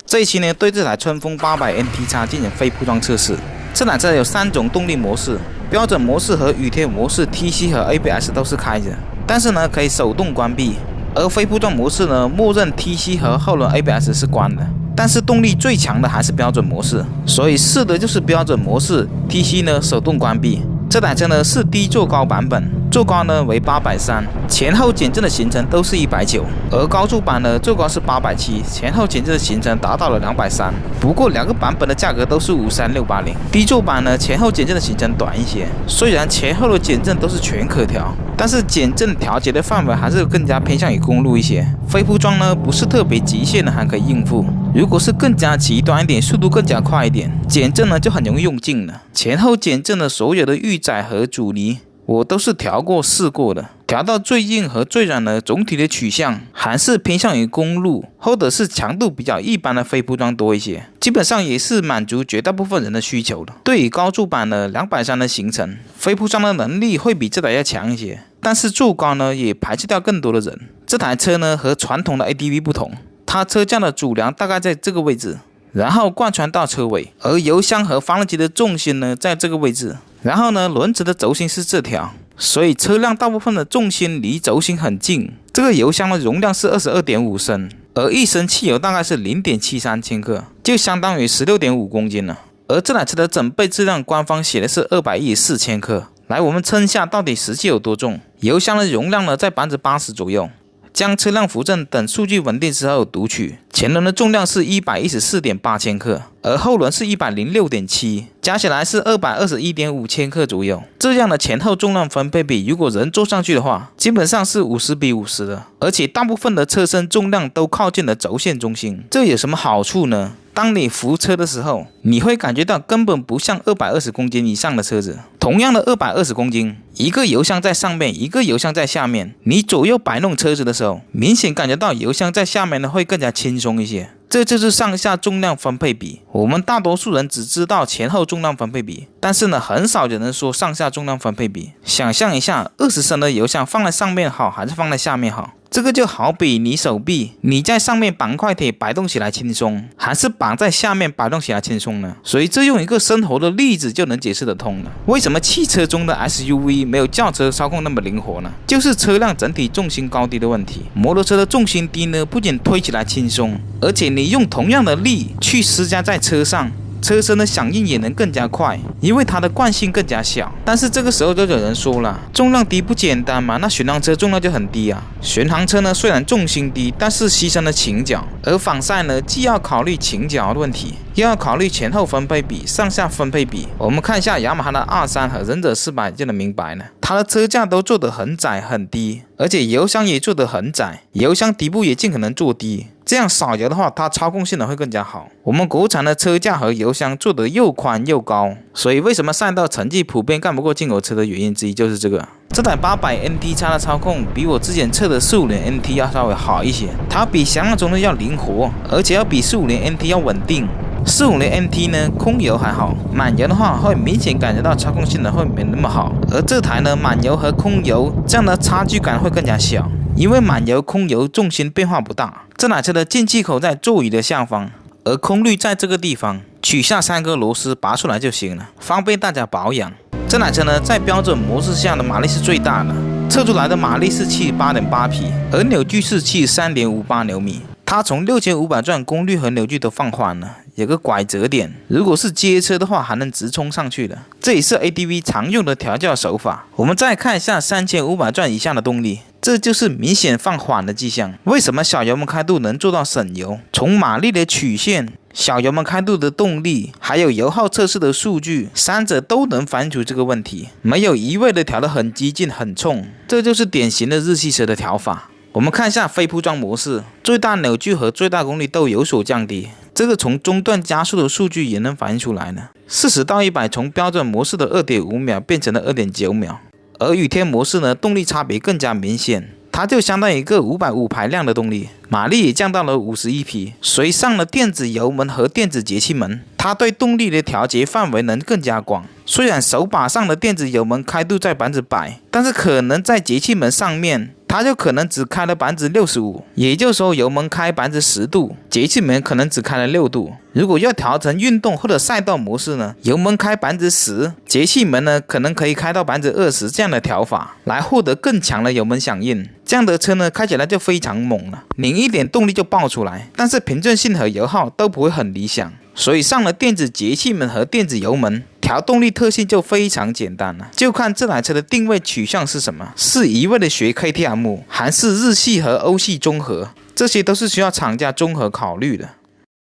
这一期呢，对这台春风800 NT-X 进行非铺装测试。这台车有3种动力模式，标准模式和雨天模式 TC 和 ABS 都是开着，但是呢可以手动关闭。而非铺装模式呢，默认 TC 和后轮 ABS 是关的，但是动力最强的还是标准模式，所以试的就是标准模式 TC 呢手动关闭。这台车呢是低坐高版本，坐高呢为830，前后减震的行程都是190，而高速版呢坐高是870，前后减震的行程达到了230。不过两个版本的价格都是53680，低坐版呢前后减震的行程短一些，虽然前后的减震都是全可调，但是减震调节的范围还是更加偏向于公路一些。非铺装呢不是特别极限的还可以应付，如果是更加极端一点，速度更加快一点，减震呢就很容易用尽了。前后减震的所有的预载和阻尼我都是调过试过的，调到最硬和最软呢，总体的取向还是偏向于公路或者是强度比较一般的非铺装多一些，基本上也是满足绝大部分人的需求的。对于高速版的230的行程，非铺装的能力会比这台要强一些，但是坐高呢也排斥掉更多的人。这台车呢和传统的 ADV 不同，它车架的主梁大概在这个位置，然后贯穿到车尾，而油箱和发动机的重心呢在这个位置，然后呢轮子的轴心是这条，所以车辆大部分的重心离轴心很近。这个油箱的容量是 22.5 升，而1升汽油大概是 0.73 千克，就相当于 16.5 公斤了。而这台车的整备质量官方写的是214千克。来，我们称一下到底实际有多重。油箱的容量呢在 80% 左右。将车辆浮震等数据稳定之后读取，前轮的重量是 114.8 千克，而后轮是 106.7， 加起来是 221.5 千克左右。这样的前后重量分配比，如果人坐上去的话，基本上是50比50的，而且大部分的车身重量都靠近了轴线中心。这有什么好处呢？当你扶车的时候，你会感觉到根本不像220公斤以上的车子。同样的220公斤，一个油箱在上面，一个油箱在下面，你左右摆弄车子的时候，明显感觉到油箱在下面呢会更加轻松一些。这就是上下重量分配比。我们大多数人只知道前后重量分配比，但是呢很少有人说上下重量分配比。想象一下，20升的油箱放在上面好还是放在下面好？这个就好比你手臂，你在上面绑块铁摆动起来轻松，还是绑在下面摆动起来轻松呢？所以这用一个生活的例子就能解释得通了。为什么汽车中的 SUV 没有轿车操控那么灵活呢？就是车辆整体重心高低的问题。摩托车的重心低呢，不仅推起来轻松，而且你用同样的力去施加在车上，车身的响应也能更加快，因为它的惯性更加小。但是这个时候就有人说了，重量低不简单嘛，那巡航车重量就很低啊。巡航车呢虽然重心低，但是牺牲了倾角，而仿赛呢既要考虑倾角的问题，又要考虑前后分配比、上下分配比。我们看一下雅马哈的R3和忍者400就能明白了，它的车架都做得很窄很低，而且油箱也做得很窄，油箱底部也尽可能做低，这样少油的话，它操控性能会更加好。我们国产的车架和油箱做得又宽又高，所以为什么赛道成绩普遍干不过进口车的原因之一就是这个。这台800 NT-X 的操控比我之前测的450 NT 要稍微好一些，它比想象中的要灵活，而且要比450 NT 要稳定。450 NT 呢，空油还好，满油的话会明显感觉到操控性能会没那么好。而这台呢，满油和空油这样的差距感会更加小，因为满油、空油重心变化不大。这台车的进气口在座椅的下方，而空滤在这个地方，取下3个螺丝拔出来就行了，方便大家保养。这台车呢，在标准模式下的马力是最大的，测出来的马力是 78.8 匹，而扭矩是 73.58 牛米。它从6500转功率和扭矩都放缓了，有个拐折点，如果是街车的话还能直冲上去的，这也是 ADV 常用的调教手法。我们再看一下3500转以下的动力，这就是明显放缓的迹象。为什么小油门开度能做到省油？从马力的曲线、小油门开度的动力，还有油耗测试的数据，三者都能反映出这个问题，没有一味的调得很激进很冲，这就是典型的日系车的调法。我们看一下非铺装模式，最大扭矩和最大功率都有所降低，这个从中段加速的数据也能反映出来呢。40到100从标准模式的 2.5 秒变成了 2.9 秒，而雨天模式呢，动力差别更加明显，它就相当于一个550排量的动力，马力也降到了51匹。随上了电子油门和电子节气门，它对动力的调节范围能更加广。虽然手把上的电子油门开度在100%，但是可能在节气门上面它就可能只开了65%，也就是说油门开10%度，节气门可能只开了6度。如果要调成运动或者赛道模式呢，油门开10%，节气门呢可能可以开到20%这样的调法，来获得更强的油门响应。这样的车呢开起来就非常猛了，拧一点动力就爆出来，但是平顺性和油耗都不会很理想。所以上了电子节气门和电子油门，调动力特性就非常简单了，就看这台车的定位取向是什么，是一味的学 KTM， 还是日系和欧系综合，这些都是需要厂家综合考虑的。